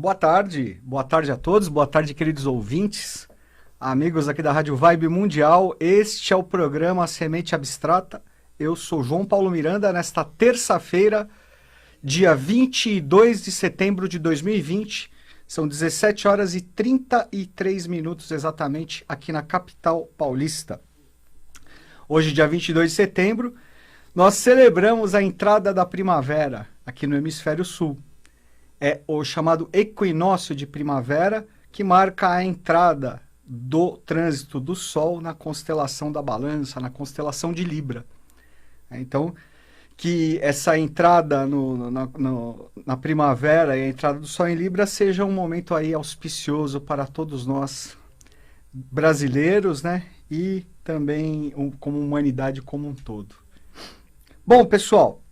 Boa tarde a todos, boa tarde, queridos ouvintes, amigos aqui da Rádio Vibe Mundial. Este é o programa Semente Abstrata. Eu sou João Paulo Miranda, nesta terça-feira, dia 22 de setembro de 2020. São 17 horas e 33 minutos exatamente aqui na capital paulista. Hoje, dia 22 de setembro, nós celebramos a entrada da primavera aqui no Hemisfério Sul. É o chamado equinócio de primavera, que marca a entrada do trânsito do Sol na constelação da Balança, na constelação de Libra. Então, que essa entrada na primavera e a entrada do Sol em Libra seja um momento aí auspicioso para todos nós brasileiros, né? E também como humanidade como um todo. Bom, pessoal,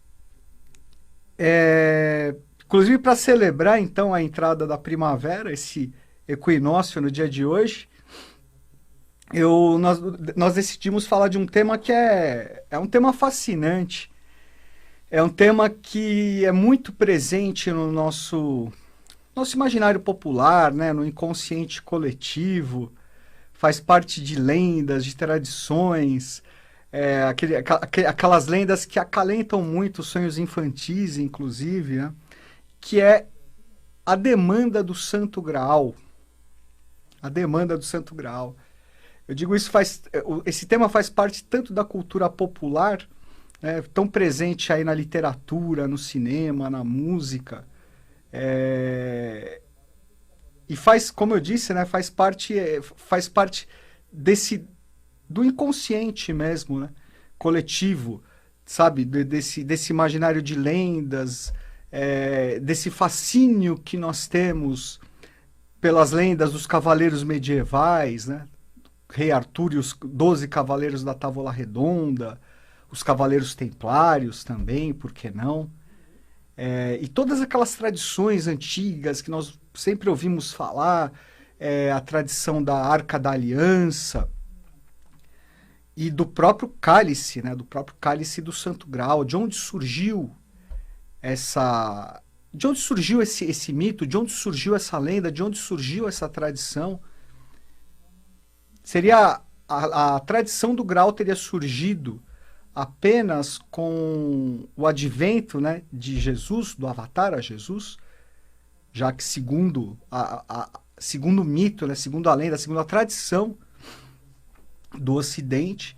inclusive para celebrar então a entrada da esse equinócio no dia de hoje, nós decidimos falar de um tema que é um tema fascinante, é um tema que é muito presente no nosso imaginário popular, né, no inconsciente coletivo, faz parte de lendas, de tradições, aquelas lendas que acalentam muito os sonhos infantis, inclusive, né? Que é a demanda do Santo Graal. A demanda do Santo Graal. Eu digo isso esse tema faz parte tanto da cultura popular, né, tão presente aí na literatura, no cinema, na música, e faz, como eu disse, né, faz parte do inconsciente mesmo, né, coletivo, sabe, desse imaginário de lendas, desse fascínio que nós temos pelas lendas dos cavaleiros medievais, né? Rei Arthur e os 12 cavaleiros da Távola Redonda, os cavaleiros templários também, por que não? E todas aquelas tradições antigas que nós sempre ouvimos falar, a tradição da Arca da Aliança e do próprio cálice, né? Do próprio cálice do Santo Graal, de onde surgiu esse mito, de onde surgiu essa lenda, de onde surgiu essa tradição. A tradição do Graal teria surgido apenas com o advento, né, de Jesus, do Avatar a Jesus, já que segundo o mito, né, segundo a lenda, segundo a tradição do Ocidente,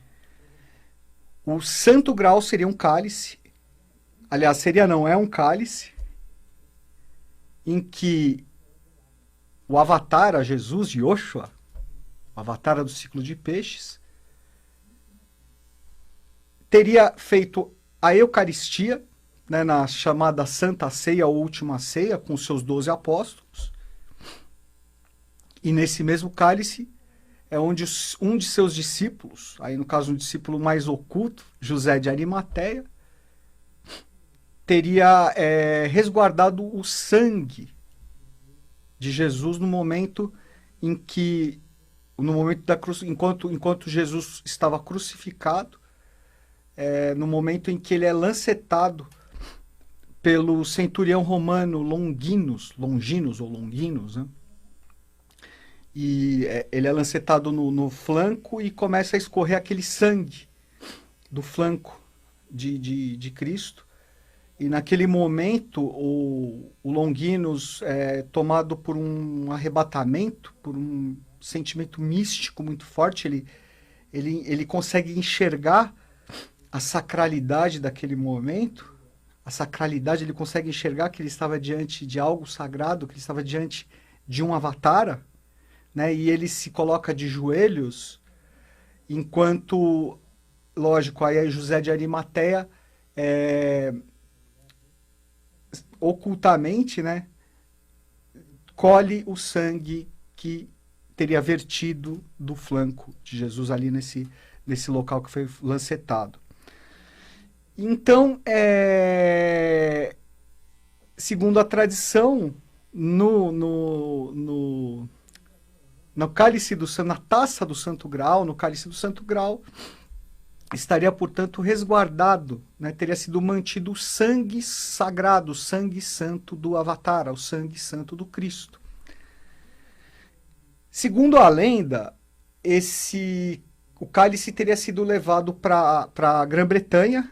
o Santo Graal seria um cálice. Aliás, é um cálice em que o Avatar, a Jesus, Yoshua, o Avatar do ciclo de peixes, teria feito a Eucaristia, né, na chamada Santa Ceia ou Última Ceia, com seus 12 apóstolos. E nesse mesmo cálice é onde um de seus discípulos, aí no caso um discípulo mais oculto, José de Arimateia, teria resguardado o sangue de Jesus no momento da cruz, enquanto Jesus estava crucificado, no momento em que ele é lancetado pelo centurião romano Longinos, né? E ele é lancetado no flanco e começa a escorrer aquele sangue do flanco de Cristo. E naquele momento, o Longinos, tomado por um arrebatamento, por um sentimento místico muito forte, ele consegue enxergar a sacralidade daquele momento, ele consegue enxergar que ele estava diante de algo sagrado, que ele estava diante de um Avatara, né? E ele se coloca de joelhos, enquanto, lógico, aí José de Arimateia, ocultamente, né, colhe o sangue que teria vertido do flanco de Jesus ali nesse local que foi lancetado. Então, segundo a tradição, no cálice na taça do Santo Graal, no cálice do Santo Graal, estaria, portanto, resguardado, né? Teria sido mantido o sangue sagrado, o sangue santo do Avatara, o sangue santo do Cristo. Segundo a lenda, o cálice teria sido levado para a Grã-Bretanha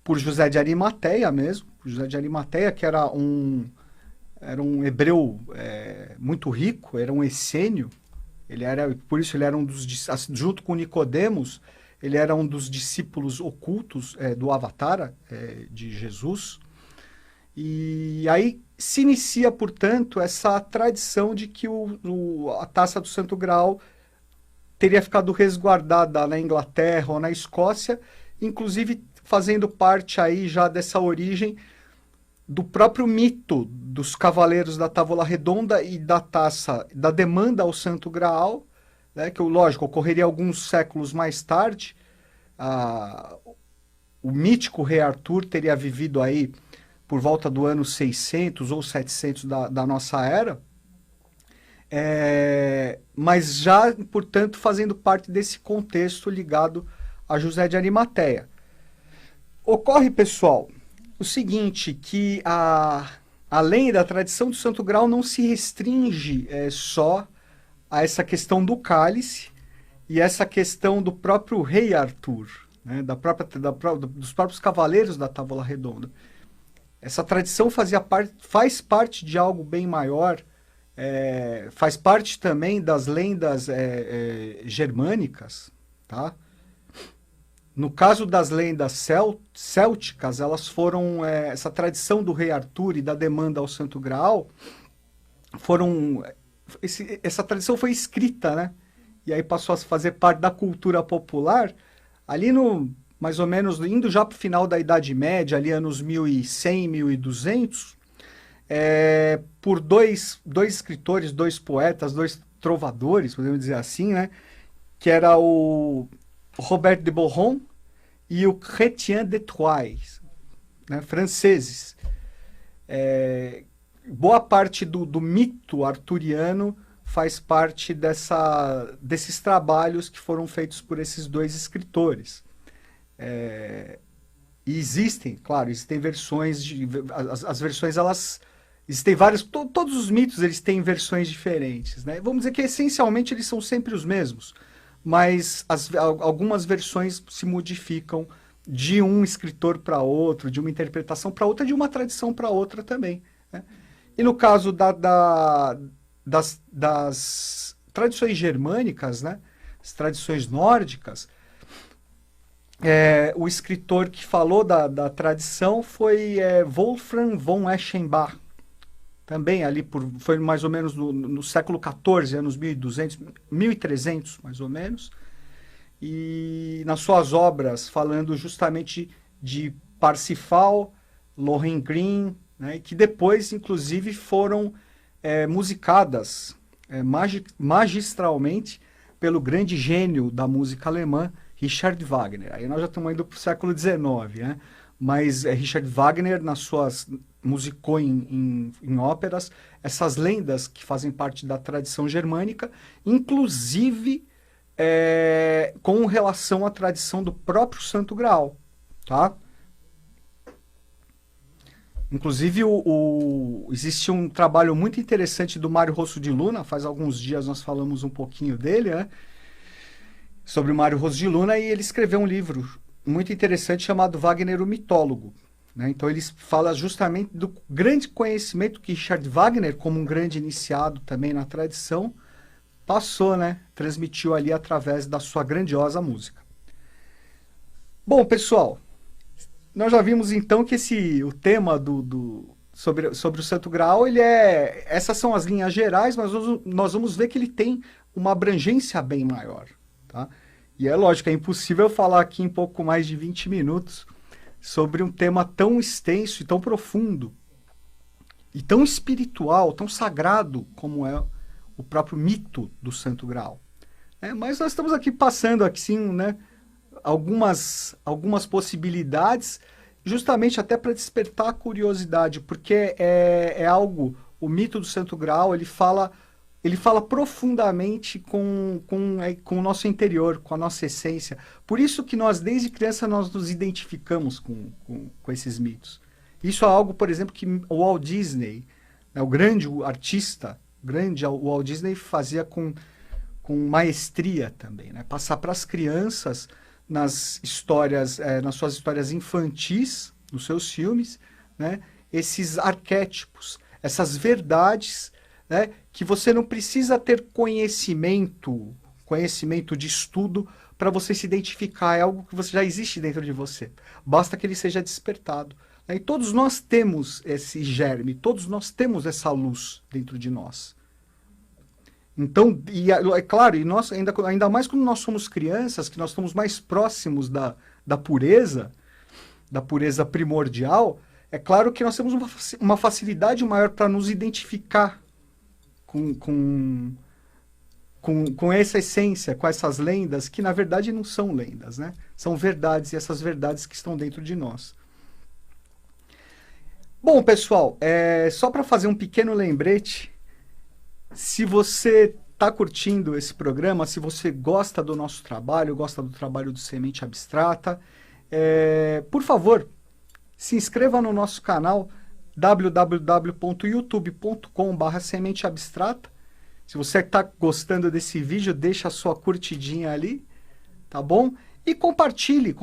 por José de Arimateia mesmo, José de Arimateia, que era um hebreu muito rico, era um essênio. Por isso ele era junto com Nicodemos, ele era um dos discípulos ocultos do Avatara, de Jesus. E aí se inicia, portanto, essa tradição de que a taça do Santo Graal teria ficado resguardada na Inglaterra ou na Escócia, inclusive fazendo parte aí já dessa origem do próprio mito dos Cavaleiros da Távola Redonda e da taça, da demanda ao Santo Graal, né, que, lógico, ocorreria alguns séculos mais tarde. O mítico rei Arthur teria vivido aí por volta do ano 600 ou 700 da nossa era, mas já, portanto, fazendo parte desse contexto ligado a José de Arimateia. Ocorre, pessoal, o seguinte, que além da tradição do Santo Graal não se restringe só a essa questão do cálice e essa questão do próprio rei Arthur, né, dos próprios cavaleiros da Távola Redonda. Essa tradição faz parte de algo bem maior, faz parte também das lendas germânicas, tá? No caso das lendas célticas, elas foram, essa tradição do rei Arthur e da demanda ao Santo Graal, essa tradição foi escrita, né? E aí passou a fazer parte da cultura popular, ali mais ou menos, indo já para o final da Idade Média, ali anos 1100, 1200, por dois escritores, dois poetas, dois trovadores, podemos dizer assim, né? Que era o Robert de Boron e o Chrétien de Troyes, né, franceses. Boa parte do mito arturiano faz parte desses trabalhos que foram feitos por esses dois escritores. E existem versões, as versões, elas... Existem vários, todos os mitos eles têm versões diferentes, né? Vamos dizer que essencialmente eles são sempre os mesmos, mas algumas versões se modificam de um escritor para outro, de uma interpretação para outra, de uma tradição para outra também, né? E no caso das tradições germânicas, né, as tradições nórdicas, o escritor que falou da tradição foi Wolfram von Eschenbach, também ali foi mais ou menos no século XIV, anos 1200, 1300 mais ou menos, e nas suas obras falando justamente de Parsifal, Lohengrin, né, que depois inclusive foram musicadas magistralmente pelo grande gênio da música alemã, Richard Wagner. Aí nós já estamos indo para o século XIX, né? Mas Richard Wagner, musicou em óperas essas lendas que fazem parte da tradição germânica, inclusive com relação à tradição do próprio Santo Graal, tá? Inclusive, existe um trabalho muito interessante do Mário Rosso de Luna, faz alguns dias nós falamos um pouquinho dele, né? Sobre o Mário Rosso de Luna, e ele escreveu um livro muito interessante chamado Wagner o Mitólogo, né? Então ele fala justamente do grande conhecimento que Richard Wagner, como um grande iniciado também na tradição, passou, né? Transmitiu ali através da sua grandiosa música. Bom, pessoal, nós já vimos então que o tema sobre o Santo Graal, essas são as linhas gerais, mas nós vamos ver que ele tem uma abrangência bem maior, tá? E é lógico, é impossível falar aqui em pouco mais de 20 minutos sobre um tema tão extenso e tão profundo, e tão espiritual, tão sagrado como é o próprio mito do Santo Graal. Mas nós estamos aqui passando assim, né, algumas possibilidades, justamente até para despertar a curiosidade, porque o mito do Santo Graal, ele fala ele fala profundamente com o nosso interior, com a nossa essência. Por isso que nós, desde criança, nós nos identificamos com esses mitos. Isso é algo, por exemplo, que o Walt Disney, né, o grande artista, o Walt Disney fazia com maestria também, né? Passar para as crianças nas histórias, nas suas histórias infantis, nos seus filmes, né? Esses arquétipos, essas verdades, né? Que você não precisa ter conhecimento de estudo para você se identificar, é algo que você já existe dentro de você. Basta que ele seja despertado. Né? E todos nós temos esse germe, todos nós temos essa luz dentro de nós. Então, é claro, e nós, ainda mais quando nós somos crianças, que nós estamos mais próximos da pureza primordial, é claro que nós temos uma facilidade maior para nos identificar com essa essência, com essas lendas, que na verdade não são lendas, né? São verdades, e essas verdades que estão dentro de nós. Bom, pessoal, só para fazer um pequeno lembrete, se você está curtindo esse programa, se você gosta do nosso trabalho, gosta do trabalho do Semente Abstrata, por favor, se inscreva no nosso canal www.youtube.com/Semente Abstrata. Se você está gostando desse vídeo, deixa a sua curtidinha ali, tá bom? E compartilhe,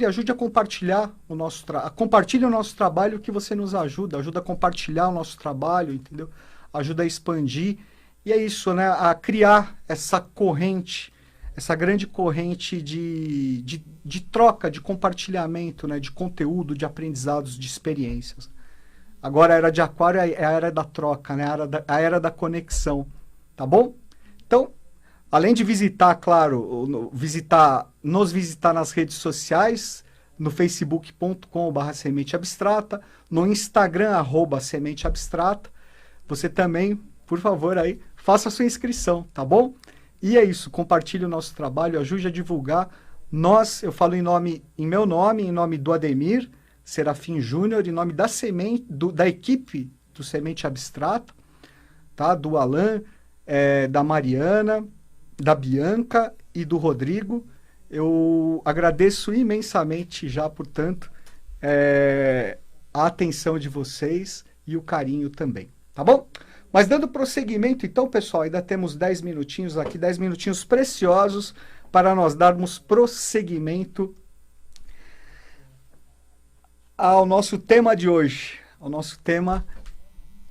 ajude a compartilhar o nosso compartilhe o nosso trabalho, que você nos ajuda a compartilhar o nosso trabalho, entendeu? Ajuda a expandir. E é isso, né? A criar essa corrente, essa grande corrente de troca, de compartilhamento, né? De conteúdo, de aprendizados, de experiências. Agora a era de Aquário é a era da troca, né? A era da conexão, tá bom? Então, além de visitar, claro, nos visitar nas redes sociais, no facebook.com/Semente Abstrata, no Instagram, @Semente Abstrata, você também, por favor, aí, faça a sua inscrição, tá bom? E é isso, compartilhe o nosso trabalho, ajude a divulgar. Eu falo em meu nome, em nome do Ademir Serafim Júnior, em nome da da equipe do Semente Abstrata, tá? Do Alan, da Mariana, da Bianca e do Rodrigo. Eu agradeço imensamente já, portanto, a atenção de vocês e o carinho também, tá bom? Mas dando prosseguimento, então, pessoal, ainda temos 10 minutinhos aqui, 10 minutinhos preciosos para nós darmos prosseguimento ao nosso tema de hoje, ao nosso tema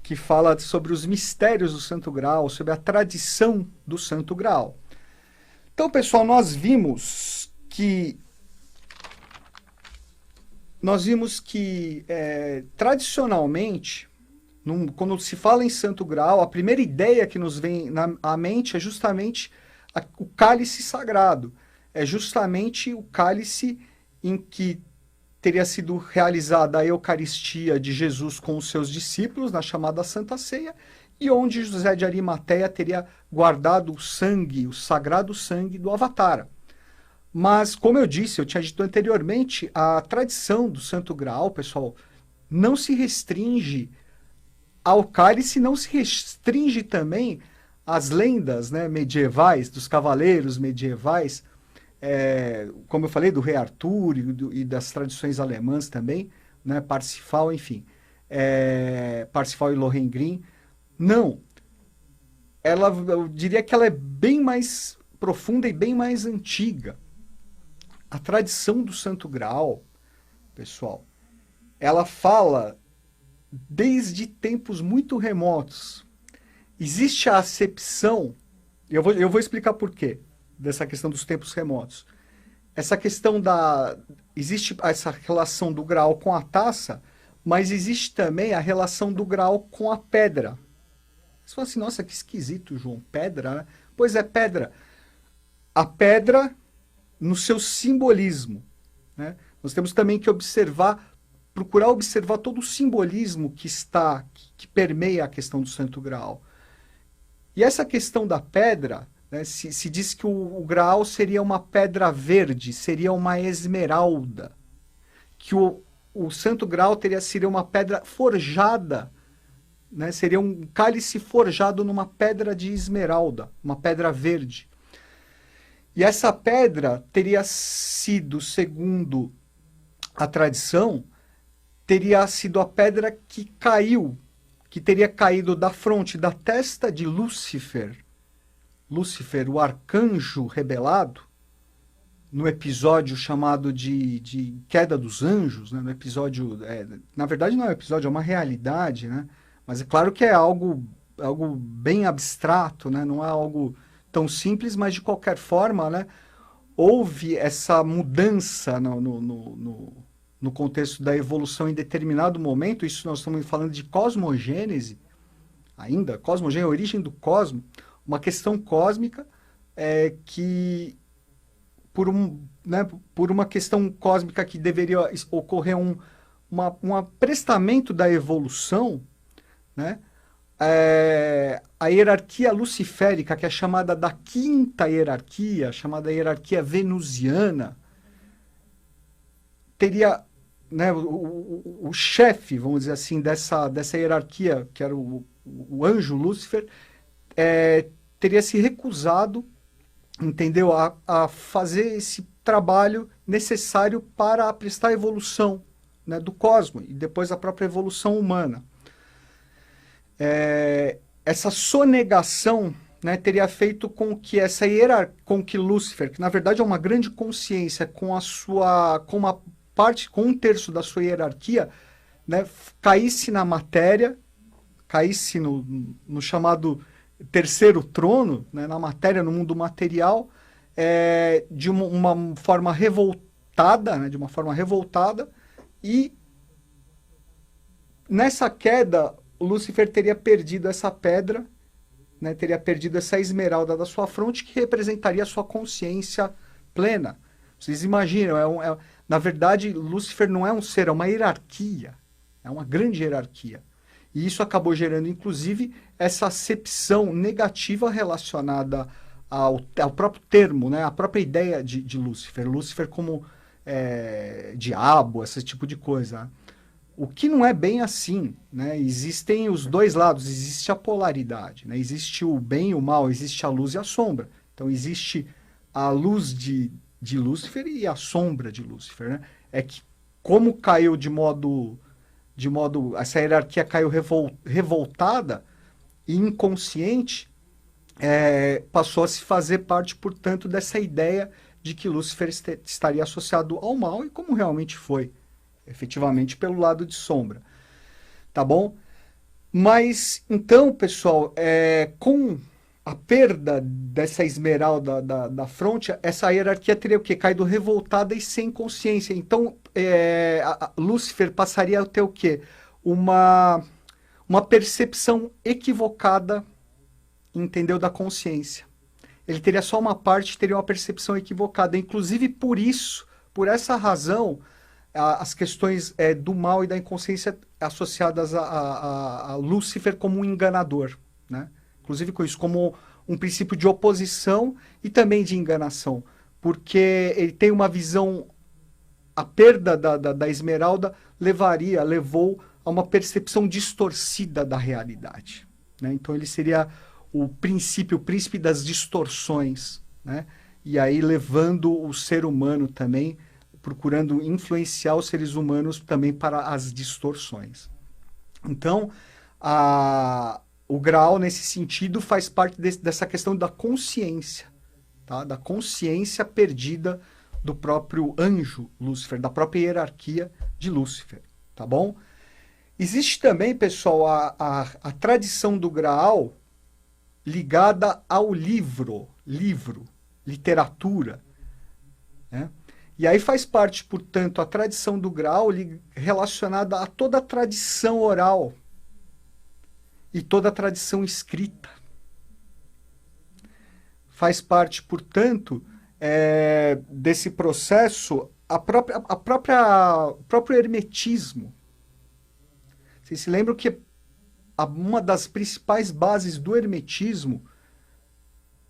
que fala sobre os mistérios do Santo Graal, sobre a tradição do Santo Graal. Então, pessoal, nós vimos que tradicionalmente, quando se fala em Santo Graal, a primeira ideia que nos vem à mente é justamente o cálice sagrado. É justamente o cálice em que teria sido realizada a Eucaristia de Jesus com os seus discípulos, na chamada Santa Ceia, e onde José de Arimateia teria guardado o sangue, o sagrado sangue do Avatara. Mas, como eu tinha dito anteriormente, a tradição do Santo Graal, pessoal, não se restringe ao cálice, não se restringe também às lendas, né, medievais, dos cavaleiros medievais, como eu falei, do rei Arthur e das tradições alemãs também, né, Parsifal, enfim, Parsifal e Lohengrin. Não, eu diria que ela é bem mais profunda e bem mais antiga. A tradição do Santo Graal, pessoal, ela fala desde tempos muito remotos. Existe a acepção, eu vou explicar por quê, dessa questão dos tempos remotos. Existe essa relação do Graal com a taça, mas existe também a relação do Graal com a pedra. Você fala assim, nossa, que esquisito, João, pedra, né? Pois é, pedra. A pedra no seu simbolismo, né? Nós temos também que procurar observar todo o simbolismo que permeia a questão do Santo Graal. E essa questão da pedra, né, se diz que o Graal seria uma pedra verde, seria uma esmeralda, que o Santo Graal seria uma pedra forjada né? Seria um cálice forjado numa pedra de esmeralda, uma pedra verde. E essa pedra teria sido, segundo a tradição, teria sido a pedra que caiu, que teria caído da fronte, da testa de Lúcifer. Lúcifer, o arcanjo rebelado, no episódio chamado de Queda dos Anjos, né? No episódio, na verdade não é um episódio, é uma realidade, né? Mas é claro que é algo bem abstrato, né? Não é algo tão simples, mas de qualquer forma, né? Houve essa mudança no contexto da evolução em determinado momento. Isso nós estamos falando de cosmogênese, ainda, cosmogênese, a origem do cosmos, uma questão cósmica que por uma questão cósmica que deveria ocorrer um aprestamento da evolução, né? A hierarquia luciférica, que é chamada da quinta hierarquia, chamada hierarquia venusiana, teria, né, o chefe, vamos dizer assim, dessa hierarquia, que era o anjo Lúcifer, teria se recusado, entendeu, a fazer esse trabalho necessário para prestar a evolução, né, do cosmos e depois a própria evolução humana. Essa sonegação, né, teria feito com que essa com que Lúcifer, que na verdade é uma grande consciência, com uma parte, com um terço da sua hierarquia, né, caísse na matéria, caísse no chamado terceiro trono, né, na matéria, no mundo material, de uma forma revoltada, né, e nessa queda o Lúcifer teria perdido essa pedra, né, teria perdido essa esmeralda da sua fronte, que representaria a sua consciência plena. Vocês imaginam, na verdade, Lúcifer não é um ser, é uma hierarquia, é uma grande hierarquia. E isso acabou gerando, inclusive, essa acepção negativa relacionada ao próprio termo, né, a própria ideia de Lúcifer. Lúcifer como diabo, esse tipo de coisa. O que não é bem assim, né? Existem os dois lados, existe a polaridade, né? Existe o bem e o mal, existe a luz e a sombra. Então existe a luz de Lúcifer e a sombra de Lúcifer, né? É que como caiu essa hierarquia caiu revoltada e inconsciente, passou a se fazer parte, portanto, dessa ideia de que Lúcifer estaria associado ao mal, e como realmente foi, efetivamente, pelo lado de sombra. Tá bom? Mas, então, pessoal, com a perda dessa esmeralda da fronte, essa hierarquia teria o quê? Caído revoltada e sem consciência. Então, Lúcifer passaria a ter o quê? Uma percepção equivocada, entendeu, da consciência. Ele teria só uma parte, teria uma percepção equivocada. Inclusive, por essa razão, as questões do mal e da inconsciência associadas a Lúcifer como um enganador, né? Inclusive com isso, como um princípio de oposição e também de enganação, porque ele tem uma visão, a perda da esmeralda levou a uma percepção distorcida da realidade, né? Então ele seria o príncipe das distorções, né? E aí levando o ser humano também, procurando influenciar os seres humanos também para as distorções. Então, o Graal, nesse sentido, faz parte dessa questão da consciência, tá? Da consciência perdida do próprio anjo Lúcifer, da própria hierarquia de Lúcifer, tá bom? Existe também, pessoal, a tradição do Graal ligada ao livro, literatura, né? E aí faz parte, portanto, a tradição do Graal relacionada a toda a tradição oral e toda a tradição escrita. Faz parte, portanto, desse processo o próprio hermetismo. Vocês se lembram que uma das principais bases do hermetismo,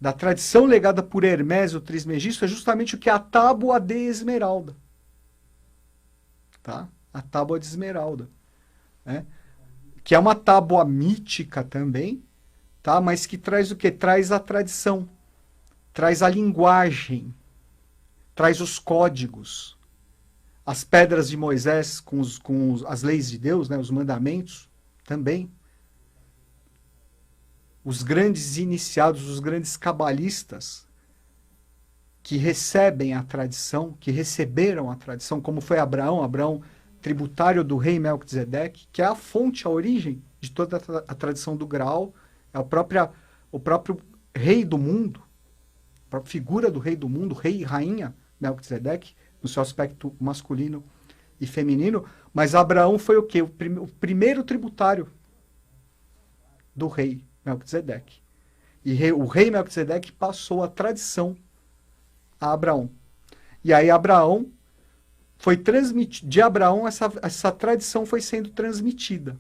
da tradição legada por Hermes, o Trismegisto, é justamente o que é a tábua de esmeralda. Tá? A tábua de esmeralda. Né? que é uma tábua mítica também, tá? Mas que traz o quê? Traz a tradição, traz a linguagem, traz os códigos, as pedras de Moisés com as leis de Deus, né? Os mandamentos também. Os grandes iniciados, os grandes cabalistas que recebem a tradição, que receberam a tradição, como foi Abraão, tributário do rei Melquisedeque, que é a fonte, a origem de toda a tradição do Graal, é o próprio rei do mundo, a própria figura do rei do mundo, rei e rainha Melquisedeque, no seu aspecto masculino e feminino, mas Abraão foi o quê? O primeiro tributário do rei Melquisedeque. E o rei Melquisedeque passou a tradição a Abraão. E aí Abraão foi transmitido, de Abraão essa tradição foi sendo transmitida,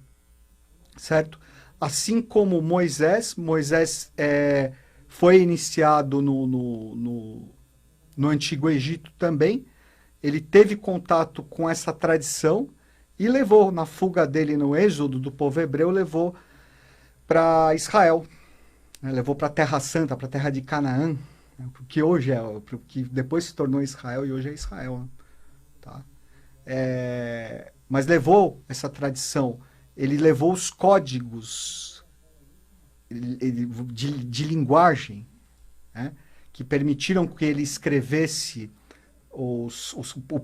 certo? Assim como Moisés foi iniciado no Antigo Egito também, ele teve contato com essa tradição e levou, na fuga dele no êxodo do povo hebreu, levou para Israel, né? Levou para a Terra Santa, para a Terra de Canaã, né? Que hoje que depois se tornou Israel e hoje é Israel, né? Tá? Mas levou essa tradição, ele levou os códigos de linguagem, né? Que permitiram que ele escrevesse o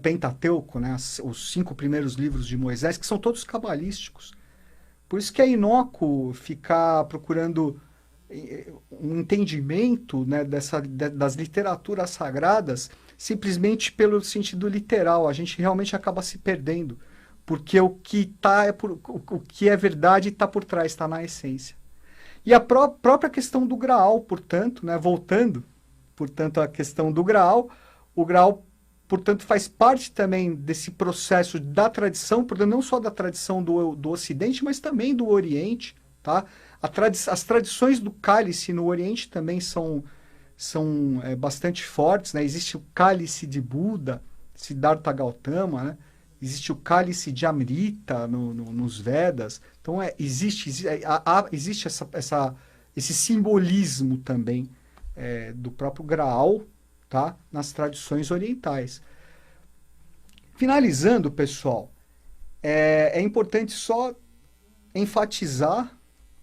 Pentateuco, né? Os 5 primeiros livros de Moisés, que são todos cabalísticos. Por isso que é inócuo ficar procurando um entendimento, né, das literaturas sagradas simplesmente pelo sentido literal. A gente realmente acaba se perdendo, porque o que é verdade está por trás, está na essência. E a própria questão do Graal, portanto, né, voltando, portanto, à questão do Graal, o Graal, portanto, faz parte também desse processo da tradição, portanto, não só da tradição do Ocidente, mas também do Oriente, tá? As tradições do cálice no Oriente também são bastante fortes, né? Existe o cálice de Buda, Siddhartha Gautama, né? Existe o cálice de Amrita nos Vedas. Então, existe esse simbolismo também do próprio Graal, tá? Nas tradições orientais. Finalizando, pessoal, é importante só enfatizar,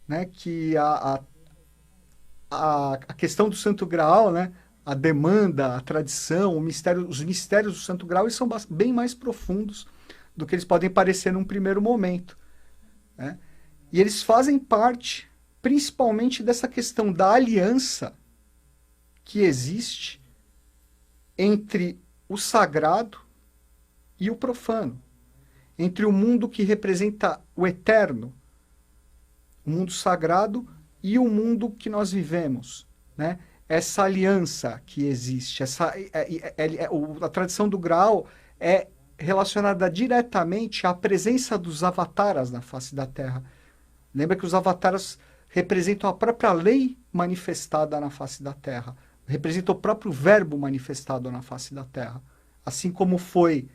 né, que a questão do Santo Graal, né, a demanda, a tradição, os mistérios do Santo Graal, eles são bem mais profundos do que eles podem parecer num primeiro momento, né? E eles fazem parte, principalmente, dessa questão da aliança que existe entre o sagrado e o profano, entre o mundo que representa o eterno, o mundo sagrado, e o mundo que nós vivemos, né? Essa aliança que existe, a tradição do Graal é relacionada diretamente à presença dos avataras na face da Terra. Lembra que os avataras representam a própria lei manifestada na face da Terra, representam o próprio verbo manifestado na face da Terra, assim como foi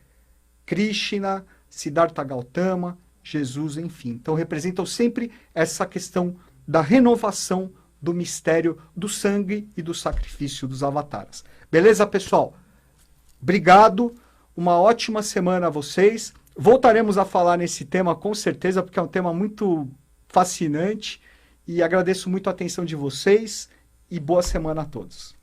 Krishna, Siddhartha Gautama, Jesus, enfim. Então representam sempre essa questão da renovação do mistério do sangue e do sacrifício dos avataras. Beleza, pessoal? Obrigado, uma ótima semana a vocês. Voltaremos a falar nesse tema com certeza, porque é um tema muito fascinante, e agradeço muito a atenção de vocês e boa semana a todos.